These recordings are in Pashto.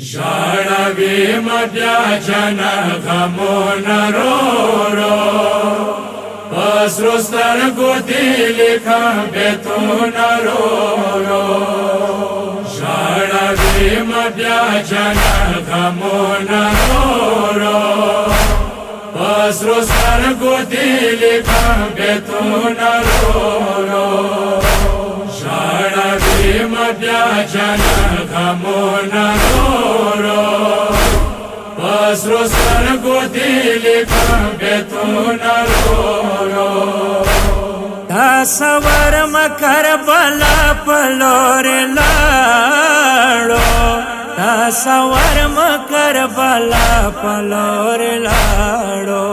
ژړوي مبیا جن غمونه رو پسرو سترګو دې لیکم بیتونه رو ژړوي مبیا جن غمونه رو پسرو سترګو دې لیکم بیتونه رو ژړوي مبیا جن غمونه رو پسرو سترګو دې لیکم بیتونه رو تصور مکر بلا پلور لاړو تصور مکر بلا پلور لاړو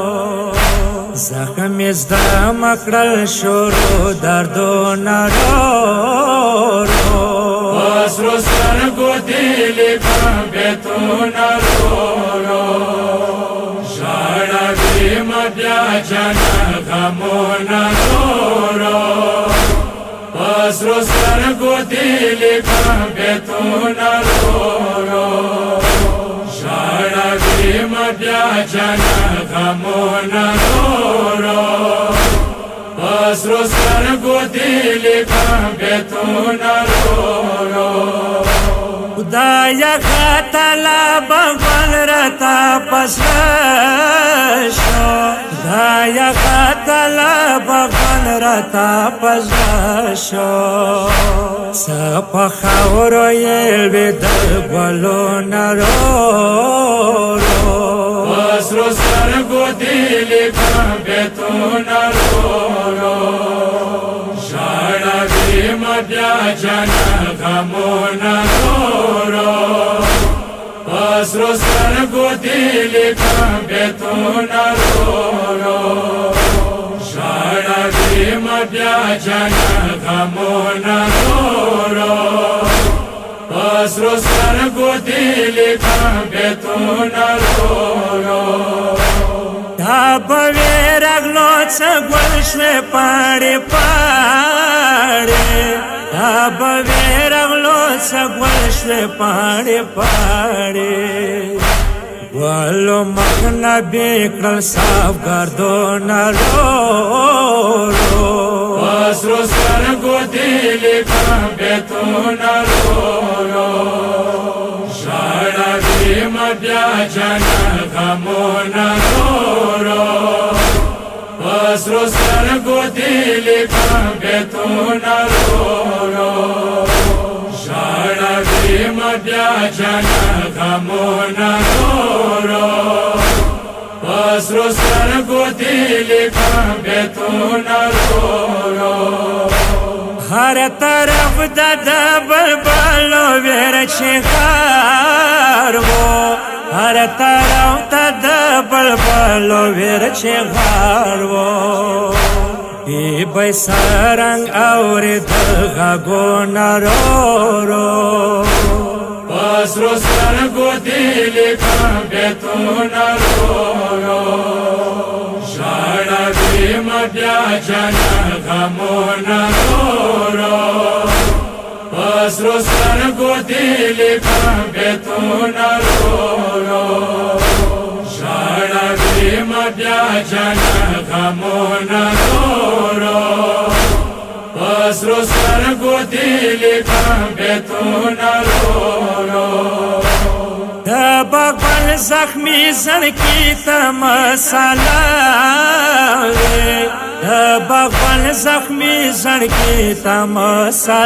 زخم زدا مکړل شروع دردو نرو پسرو سترګو دې لیکم بیتونه رو ژړوي مبیا جن غمونه رو پسرو سترګو دې لیکم بیتونه رو ژړوي مبیا جن غمونه رو پسرو سترګو دې لیکم بیتونه رو خدایا خطلا بغل رتا پسشو خدایا خطلا بغل رتا پسشو سپا خورو یلوی در گلو نرو پسرو سترګو دې لیکم بیتونه رو ژړوي مبیا جن غمونه رو پسرو سترګو دې لیکم بیتونه رو ژړوي مبیا جن غمونه رو پسرو سترګو دې لیکم بیتونه رو دا بوی رغلو چگل شوی پاڑی پاڑی دا بوی رغلو چگل شوی پاڑی پاڑی گلو مخنا بیکرل صاف گردو نرو پسرو سترګو دې لیکم بیتونه رو ژړوي مبیا جن غمونه رو پسرو سترګو دې لیکم بیتونه رو ژړوي مبیا جن غمونه رو پسرو سترګو دې لیکم بیتونه رو هر طرف د بلبلو ویر چغارو هر طرف د بلبلو ویر چغارو بی بی سرنگ اوری دغگو نرو پسرو سترګو دې لیکم بیتونه رو ژړوي مبیا جن غمونه رو پسرو سترګو دې لیکم بیتونه رو ژړوي مبیا جن غمونه رو پسرو سترګو دې لیکم بیتونه رو دا بغل زخمی زنکی تمسالاوی دا بغل زخمی زنکی تمسالاوی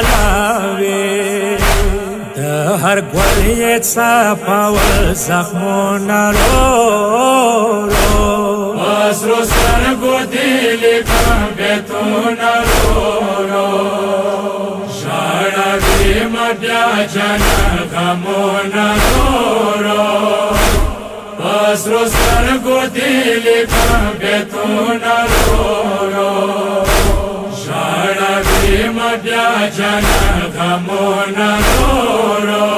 دا هر گولیت ساپاول زخمو نرو پسرو سترګو دې لیکم بیتونه رو ژړوي مبیا جن غمونه رو پسرو سترګو دې لیکم بیتونه رو ژړوي مبیا جن غمونه رو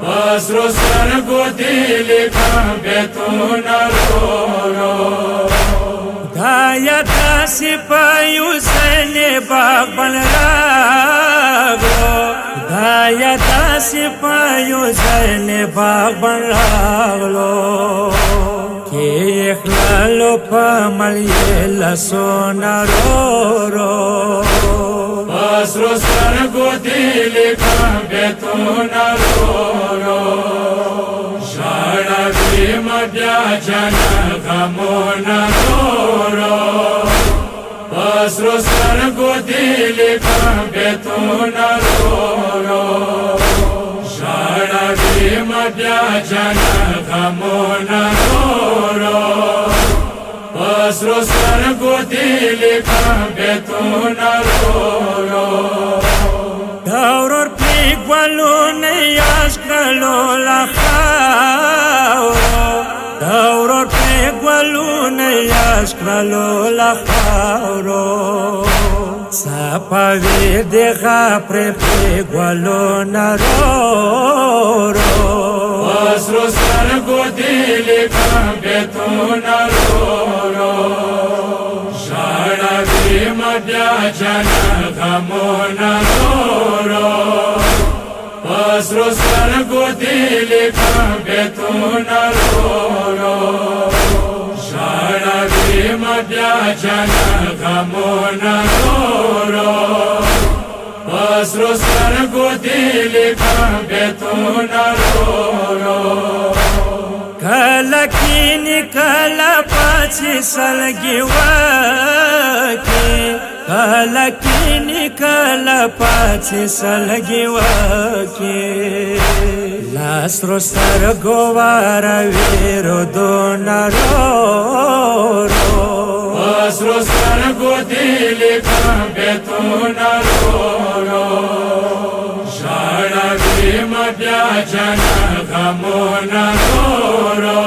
پسرو سترګو دې لیکم بیتونه رو دا یا داسی پا یوسین باغ بل راغلو دایا داسی پایو زرن باغ بن راغلو کی اخلالو پا ملیه لسونا رو رو پسرو سترگو دیلی کم بیتونا رو رو شاڑا بیم بیا جانا غمونا رو رو پسرو سترگو دیلی کم بیتونا رو رو شاڑا بیم بیا جانا غمونا رو رو پسرو سترگو دیلی کم بیتونا رو رو دورور پیگوالو نیاز کرلو لخاورو دورور پیگوالو نیاز کرلو لخاورو ساپاوی دیغا پر پیگوالو نرو رو پسرو سترگو دیلی کم بیتونا رو رو شاڑا بیم بیا جانا غمونا رو رو پسرو سترگو دیلی کم بیتونا رو رو شاڑا بیم بیا جانا غمونا رو رو پسرو سترگو دیلی کم بیتونا رو رو کلا کینی کلا پاچی سلگی واکی کلا کینی کلا پاچی سلگی واکی لاس رو سترگو وارا ویرو دونا رو رو پسرو سترگو دیلی کم بیتونا رو رو شاڑا بیم بیا جانا غمونا رو رو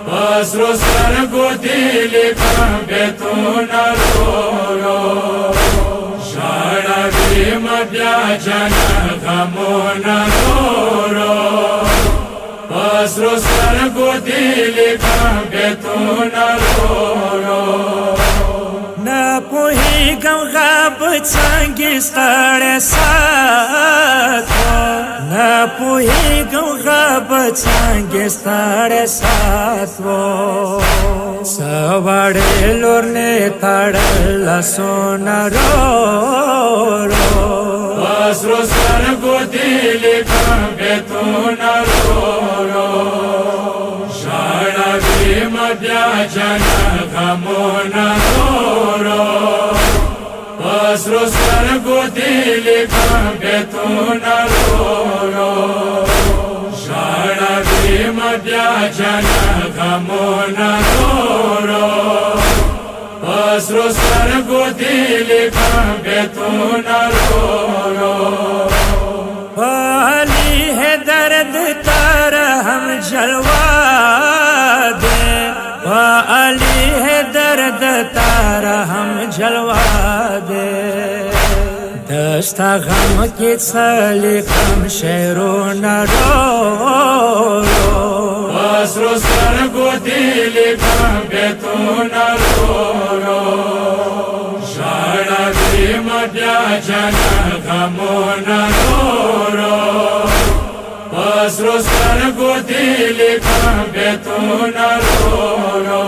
پسرو سترگو دیلی کم بیتونا رو رو شاڑا بیم بیا جانا غمونا رو رو پسرو سترگو دیلی کم بیتونا رو رو نا پوهیگم غاب څنګه ستړی ساتو نا پوهیگم غاب څنګه ستړی ساتو سواړې لور نه تړل سونا رو رو پسرو سترگو دیلی کم بیتونا رو رو شاڑا بیم بیا جانا غمونا رو رو پسرو سترگو دیلی کم بیتونا رو رو شاڑا بیم بیا جانا غمونا رو رو پسرو سترگو دیلی کم بیتونا رو رو والی ہے درد تار ہم جلوا دے والی ہے درد تار ہم جلوا دے دستا غم کی څلی کم شیرو نرو پسرو سترگو دیلی کم بیتونا رو رو شاڑا بیم بیا جانا غمونا رو رو پسرو سترگو دیلی کم بیتونا رو رو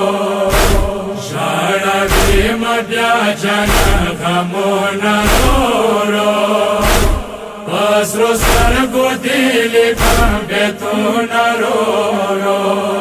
شاڑا بیم بیا جانا غمونا رو رو پسرو سترگو دیلی کم بیتونا رو رو